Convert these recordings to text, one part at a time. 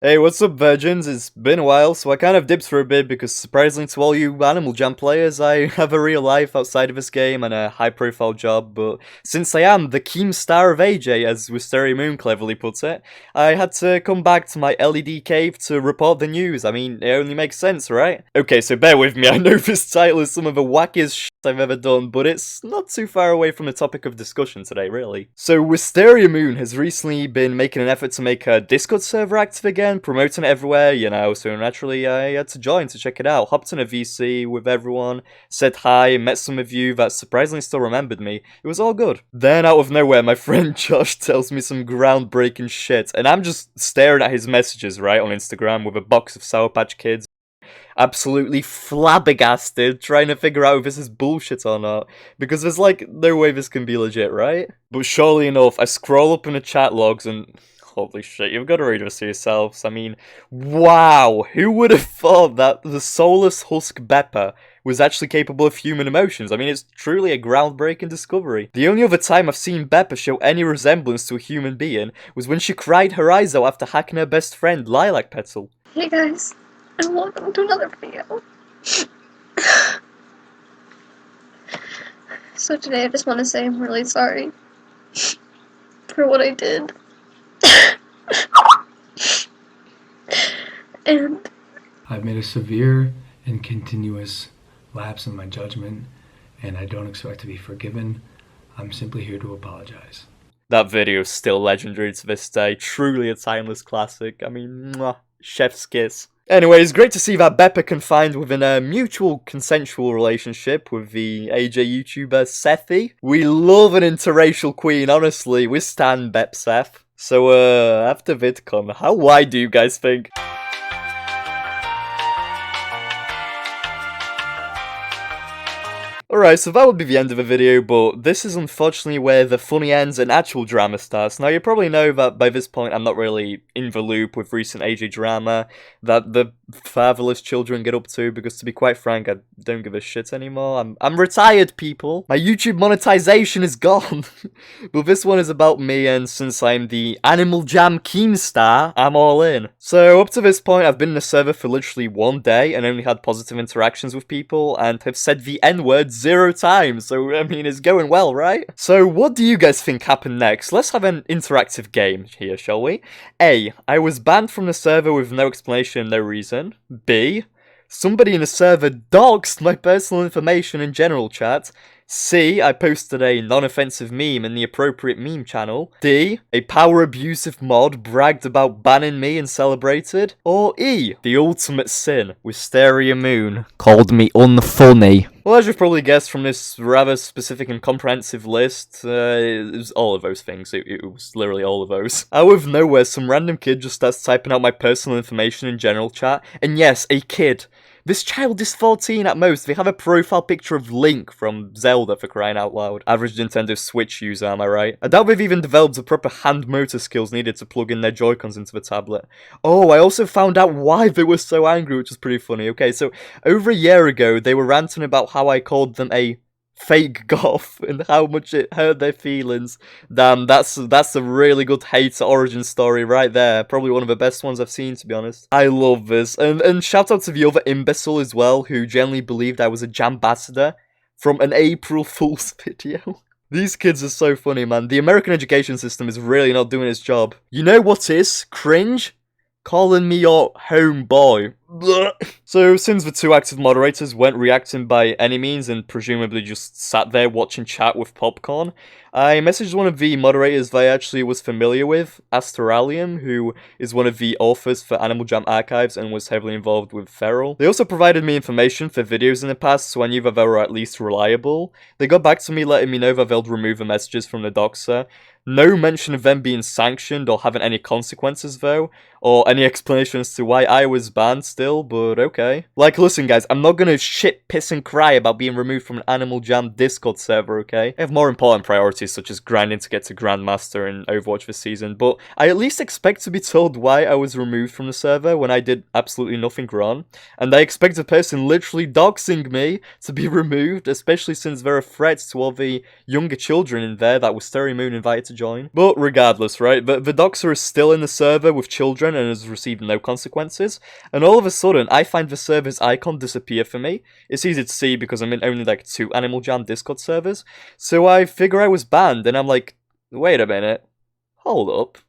Hey, what's up, virgins? It's been a while, so I kind of dipped for a bit because, surprisingly to all you Animal Jam players, I have a real life outside of this game and a high-profile job, but since I am the Keemstar of AJ, as Wisteriamoon cleverly puts it, I had to come back to my LED cave to report the news. I mean, it only makes sense, right? Okay, so bear with me, I know this title is some of the wackiest shit I've ever done, but it's not too far away from the topic of discussion today, really. So, Wisteriamoon has recently been making an effort to make a Discord server active again, promoting it everywhere, you know, so naturally I had to join to check it out. Hopped in a VC with everyone, said hi, met some of you that surprisingly still remembered me. It was all good. Then, out of nowhere, my friend Josh tells me some groundbreaking shit, and I'm just staring at his messages, right, on Instagram with a box of Sour Patch Kids, absolutely flabbergasted, trying to figure out if this is bullshit or not, because there's like no way this can be legit, right? But surely enough, I scroll up in the chat logs and holy shit, you've got to read this for yourselves. I mean, wow, who would have thought that the soulless husk Bepper was actually capable of human emotions? I mean, it's truly a groundbreaking discovery. The only other time I've seen Bepper show any resemblance to a human being was when she cried her eyes out after hacking her best friend, Lilac Petal. Hey guys, and welcome to another video. So today I just want to say I'm really sorry for what I did. And I've made a severe and continuous lapse in my judgment, and I don't expect to be forgiven. I'm simply here to apologize. That video is still legendary to this day, truly a timeless classic. I mean, mwah, chef's kiss. Anyway, it's great to see that Bepper can find within a mutual consensual relationship with the AJ YouTuber Sethi. We love an interracial queen, honestly. We stan Bep Seth. So, after VidCon, how wide do you guys think? Alright, so that would be the end of the video, but this is unfortunately where the funny ends and actual drama starts. Now, you probably know that by this point I'm not really in the loop with recent AJ drama that the fatherless children get up to, because to be quite frank, I don't give a shit anymore. I'm retired, people. My YouTube monetization is gone. But this one is about me, and since I'm the Animal Jam Keemstar, I'm all in. So, up to this point, I've been in the server for literally 1 day and only had positive interactions with people, and have said the N-word 0 times, so I mean, it's going well, right? So what do you guys think happened next? Let's have an interactive game here, shall we? A. I was banned from the server with no explanation, no reason. B. Somebody in the server doxed my personal information in general chat. C. I posted a non-offensive meme in the appropriate meme channel. D. A power abusive mod bragged about banning me and celebrated. Or E. The ultimate sin. Wisteriamoon called me unfunny. Well, as you've probably guessed from this rather specific and comprehensive list, it was all of those things. It was literally all of those. Out of nowhere, some random kid just starts typing out my personal information in general chat. And yes, a kid. This child is 14 at most. They have a profile picture of Link from Zelda, for crying out loud. Average Nintendo Switch user, am I right? I doubt they've even developed the proper hand motor skills needed to plug in their Joy-Cons into the tablet. Oh, I also found out why they were so angry, which is pretty funny. Okay, so over a year ago, they were ranting about how I called them a fake goth and how much it hurt their feelings. Damn, that's a really good hater origin story right there. Probably one of the best ones I've seen, to be honest. I love this. And shout out to the other imbecile as well, who genuinely believed I was a Jambassador from an April Fool's video. These kids are so funny, man. The American education system is really not doing its job. You know what is cringe? Calling me your homeboy. So, since the two active moderators weren't reacting by any means and presumably just sat there watching chat with popcorn, I messaged one of the moderators that I actually was familiar with, Asteralium, who is one of the authors for Animal Jam Archives and was heavily involved with Feral. They also provided me information for videos in the past, so I knew that they were at least reliable. They got back to me letting me know that they'll remove the messages from the doxer. No mention of them being sanctioned or having any consequences though, or any explanation as to why I was banned still. still, but okay. Like, listen guys, I'm not gonna shit, piss and cry about being removed from an Animal Jam Discord server, okay? I have more important priorities such as grinding to get to Grandmaster in Overwatch this season, but I at least expect to be told why I was removed from the server when I did absolutely nothing wrong, and I expect a person literally doxing me to be removed, especially since there are threats to all the younger children in there that Wisteriamoon invited to join. But regardless, right, the doxer is still in the server with children and has received no consequences, and all of a sudden I find the server's icon disappear for me. It's easy to see because I'm in only like 2 Animal Jam Discord servers, so I figure I was banned, and I'm like, wait a minute, hold up.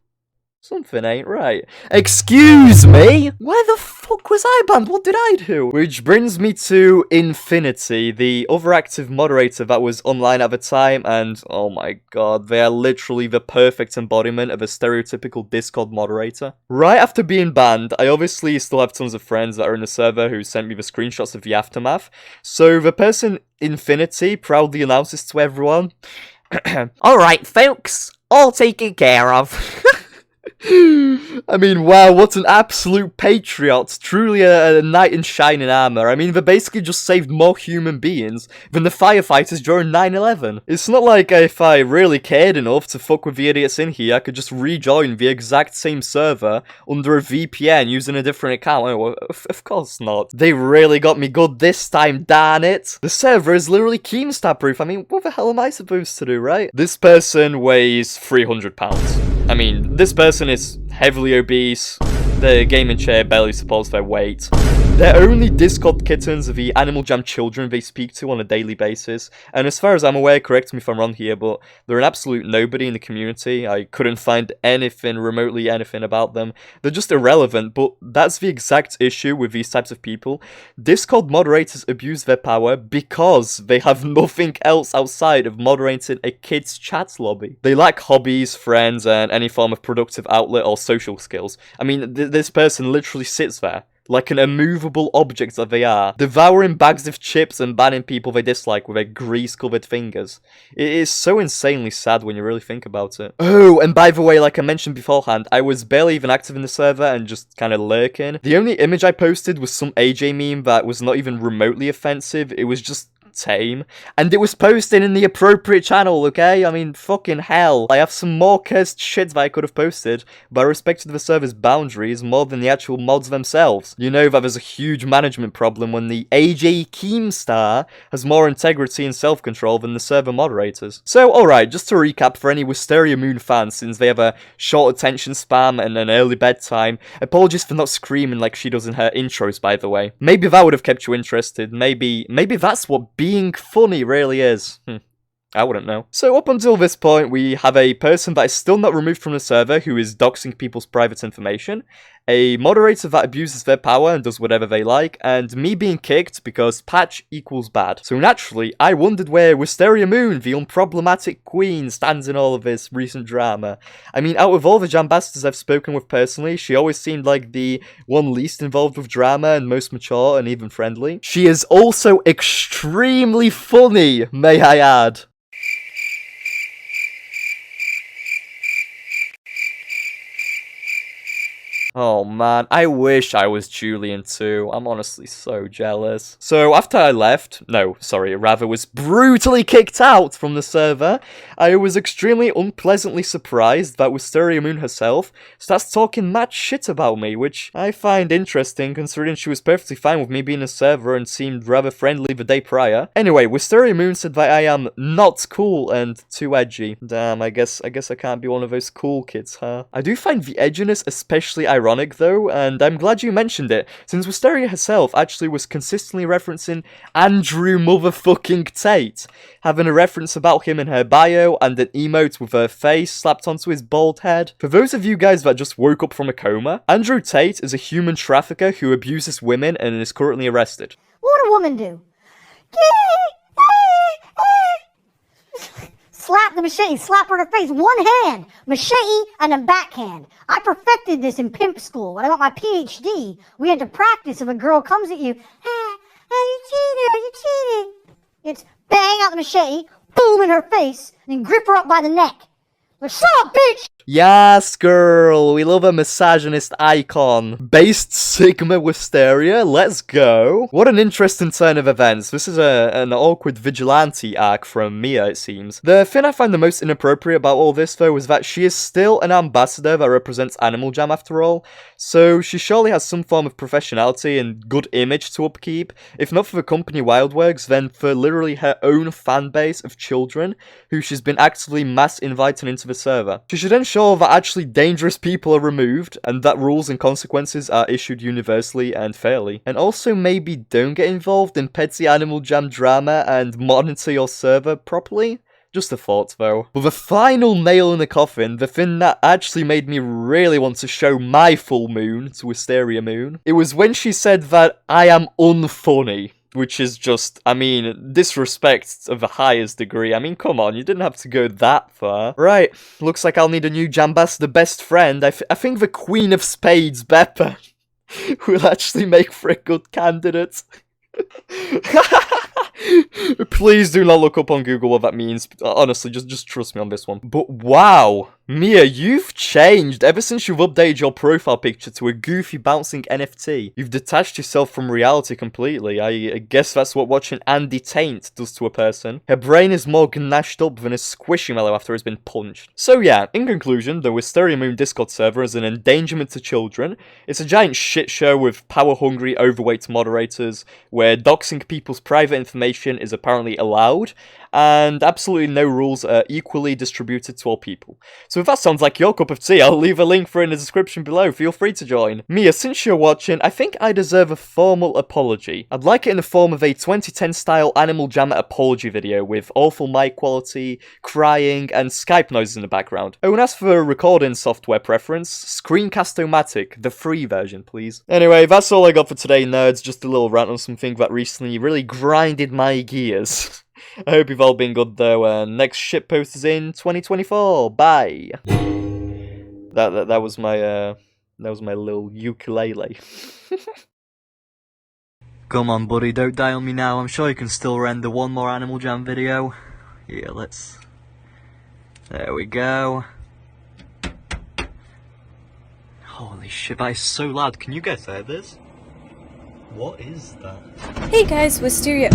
Something ain't right. Excuse me? Where the fuck was I banned? What did I do? Which brings me to Infinity, the other active moderator that was online at the time, and oh my god, they are literally the perfect embodiment of a stereotypical Discord moderator. Right after being banned, I obviously still have tons of friends that are in the server who sent me the screenshots of the aftermath, so the person Infinity proudly announces to everyone, "Alright folks, all taken care of." I mean, wow, what an absolute patriot. Truly a knight in shining armor. I mean, they basically just saved more human beings than the firefighters during 9/11. It's not like if I really cared enough to fuck with the idiots in here, I could just rejoin the exact same server under a VPN using a different account. Oh, of course not. They really got me good this time, darn it. The server is literally Keemstar proof. I mean, what the hell am I supposed to do, right? This person weighs 300 pounds. I mean, this person is heavily obese, the gaming chair barely supports their weight. They're only Discord kittens of the Animal Jam children they speak to on a daily basis, and as far as I'm aware, correct me if I'm wrong here, but they're an absolute nobody in the community. I couldn't find anything, remotely anything about them. They're just irrelevant, but that's the exact issue with these types of people. Discord moderators abuse their power because they have nothing else outside of moderating a kid's chat lobby. They lack hobbies, friends, and any form of productive outlet or social skills. I mean, this person literally sits there like an immovable object that they are, devouring bags of chips and banning people they dislike with their grease-covered fingers. It is so insanely sad when you really think about it. Oh, and by the way, like I mentioned beforehand, I was barely even active in the server and just kind of lurking. The only image I posted was some AJ meme that was not even remotely offensive. It was just tame, and it was posted in the appropriate channel, okay? I mean, fucking hell. I have some more cursed shit that I could have posted, but I respected the server's boundaries more than the actual mods themselves. You know that there's a huge management problem when the AJ Keemstar has more integrity and self-control than the server moderators. So, alright, just to recap for any Wisteriamoon fans, since they have a short attention span and an early bedtime, apologies for not screaming like she does in her intros, by the way. Maybe that would have kept you interested. Maybe that's what being funny really is. I wouldn't know. So up until this point, we have a person that is still not removed from the server who is doxing people's private information, a moderator that abuses their power and does whatever they like, and me being kicked because patch equals bad. So naturally, I wondered where Wisteriamoon, the unproblematic queen, stands in all of this recent drama. I mean, out of all the Jambasters I've spoken with personally, she always seemed like the one least involved with drama and most mature and even friendly. She is also extremely funny, may I add. Oh man, I wish I was Julian too. I'm honestly so jealous. So after I left, rather was brutally kicked out from the server, I was extremely unpleasantly surprised that Wisteriamoon herself starts talking mad shit about me, which I find interesting considering she was perfectly fine with me being a server and seemed rather friendly the day prior. Anyway, Wisteriamoon said that I am not cool and too edgy. Damn, I guess I can't be one of those cool kids, huh? I do find the edginess especially ironic though, and I'm glad you mentioned it, since Wisteria herself actually was consistently referencing Andrew motherfucking Tate, having a reference about him in her bio and an emote with her face slapped onto his bald head. For those of you guys that just woke up from a coma, Andrew Tate is a human trafficker who abuses women and is currently arrested. What would a woman do? Slap the machete, slap her in the face, one hand, machete, and then backhand. I perfected this in pimp school. When I got my PhD, we had to practice if a girl comes at you, you cheated. It's bang out the machete, boom in her face, and then grip her up by the neck. Like, shut up, bitch! Yes, girl, we love a misogynist icon. Based Sigma Wisteria, let's go. What an interesting turn of events. This is an awkward vigilante arc from Mia, it seems. The thing I find the most inappropriate about all this, though, is that she is still an ambassador that represents Animal Jam after all, so she surely has some form of professionality and good image to upkeep, if not for the company Wildworks, then for literally her own fan base of children, who she's been actively mass inviting into the server. She should ensure that actually dangerous people are removed, and that rules and consequences are issued universally and fairly. And also maybe don't get involved in petty Animal Jam drama and monitor your server properly. Just a thought, though. But the final nail in the coffin, the thing that actually made me really want to show my full moon to Wisteriamoon, it was when she said that I am unfunny. Which is just, I mean, disrespect of the highest degree. I mean, come on, you didn't have to go that far. Right, looks like I'll need a new Jambassador best friend. I think the Queen of Spades, Bepper, will actually make for a good candidate. Please do not look up on Google what that means. Honestly, just trust me on this one. But wow, Mia, you've changed ever since you've updated your profile picture to a goofy bouncing NFT. You've detached yourself from reality completely. I guess that's what watching Andy Taint does to a person. Her brain is more gnashed up than a squishymallow after it's been punched. So yeah, in conclusion, the Wisteriamoon Discord server is an endangerment to children. It's a giant shit show with power-hungry, overweight moderators, where doxing people's private information is apparently allowed, and absolutely no rules are equally distributed to all people. So if that sounds like your cup of tea, I'll leave a link for it in the description below, feel free to join. Mia, since you're watching, I think I deserve a formal apology. I'd like it in the form of a 2010 style Animal Jam apology video with awful mic quality, crying, and Skype noises in the background. Oh, and as for recording software preference, Screencast-O-Matic, the free version, please. Anyway, that's all I got for today, nerds, just a little rant on something that recently really grinded my gears. I hope you've all been good though, and next shitpost is in 2024. Bye. That was my little ukulele. Come on, buddy, don't die on me now. I'm sure you can still render one more Animal Jam video. Yeah, let's. There we go. Holy shit, that is so loud. Can you guys hear this? What is that? Hey guys, Wisteria.